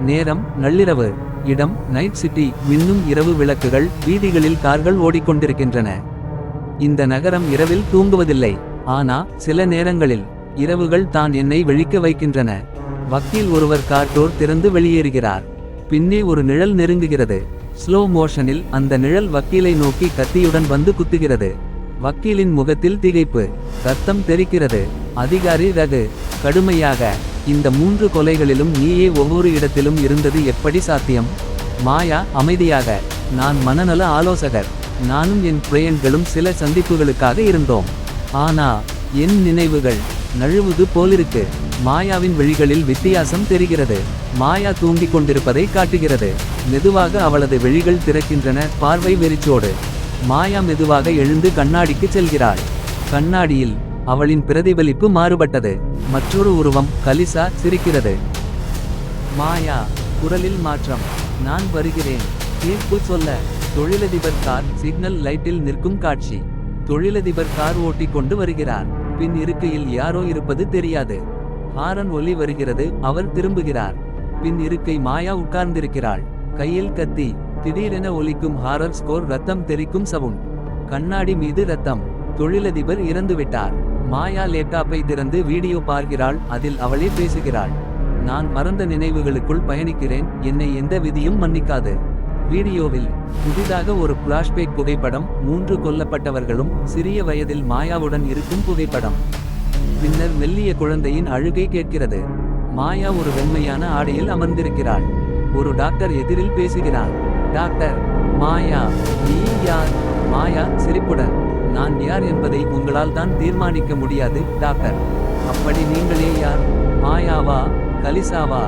நேரம் நள்ளிரவு. இடம் நைட் சிட்டி. மின்னும் இரவு விளக்குகள். வீதிகளில் கார்கள் ஓடிக்கொண்டிருக்கின்றன. இந்த நகரம் இரவில் தூங்குவதில்லை. ஆனா சில நேரங்களில் இரவுகள் தான் என்னை விழிக்க வைக்கின்றன. வக்கீல் ஒருவர் கார் டோர் திறந்து வெளியேறுகிறார். பின்னே ஒரு நிழல் நெருங்குகிறது. ஸ்லோ மோஷனில் அந்த நிழல் வக்கீலை நோக்கி கத்தியுடன் வந்து குத்துகிறது. வக்கீலின் முகத்தில் திகைப்பு. ரத்தம் தெறிக்கிறது. அதிகாரி ரகு கடுமையாக, இந்த 3 கொலைகளிலும் நீயே ஒவ்வொரு இடத்திலும் இருந்தது எப்படி சாத்தியம்? மாயா அமைதியாக, நான் மனநல ஆலோசகர். நானும் என் கிளையண்ட்களும் சில சந்திப்புகளுக்காக இருந்தோம். ஆனா என் நினைவுகள் நழுவுது போலிருக்கு. மாயாவின் விழிகளில் வித்தியாசம் தெரிகிறது. மாயா தூங்கிக் கொண்டிருப்பதை காட்டுகிறது. மெதுவாக அவளது விழிகள் திறக்கின்றன. பார்வை வெறிச்சோடு. மாயா மெதுவாக எழுந்து கண்ணாடிக்கு செல்கிறாள். கண்ணாடியில் அவளின் பிரதிபலிப்பு மாறுபட்டது. மற்றொரு உருவம். கலிசா சிரிக்கிறது. மாயா குரலில் மாற்றம். நான் வருகிறேன். தீர்ப்பு சொல்ல. தொழிலதிபர் கார் சிக்னல் லைட்டில் நிற்கும் காட்சி. தொழிலதிபர் கார் ஓட்டிக் கொண்டு வருகிறார். பின் இருக்கையில் யாரோ இருப்பது தெரியாது. ஹாரன் ஒலி வருகிறது. அவர் திரும்புகிறார். பின் இருக்கை மாயா உட்கார்ந்திருக்கிறாள். கையில் கத்தி. திடீரென ஒலிக்கும் ஹாரர் ஸ்கோர். ரத்தம் தெறிக்கும் சவுண்ட். கண்ணாடி மீது ரத்தம். தொழிலதிபர் இறந்துவிட்டார். மாயா லேப்டாப்பை திறந்து வீடியோ பார்க்கிறாள். அதில் அவளே பேசுகிறாள். நான் மறந்த நினைவுகளுக்குள் பயணிக்கிறேன். என்னை எந்த விதியும் மன்னிக்காது. வீடியோவில் புதிதாக ஒரு பிளாஷ்பேக் புகைப்படம். 3 கொல்லப்பட்டவர்களும் சிறிய வயதில் மாயாவுடன் இருக்கும் புகைப்படம். பின்னர் மெல்லிய குழந்தையின் அழுகை கேட்கிறது. மாயா ஒரு வெண்மையான ஆடையில் அமர்ந்திருக்கிறாள். ஒரு டாக்டர் எதிரில் பேசுகிறார். டாக்டர், மாயா நீ யார்? மாயா சிரிப்புடன், நான் யார் என்பதை உங்களால் தான் தீர்மானிக்க முடியாது டாக்டர். அப்படி நீங்களே யார்? மாயாவா கலிசாவா?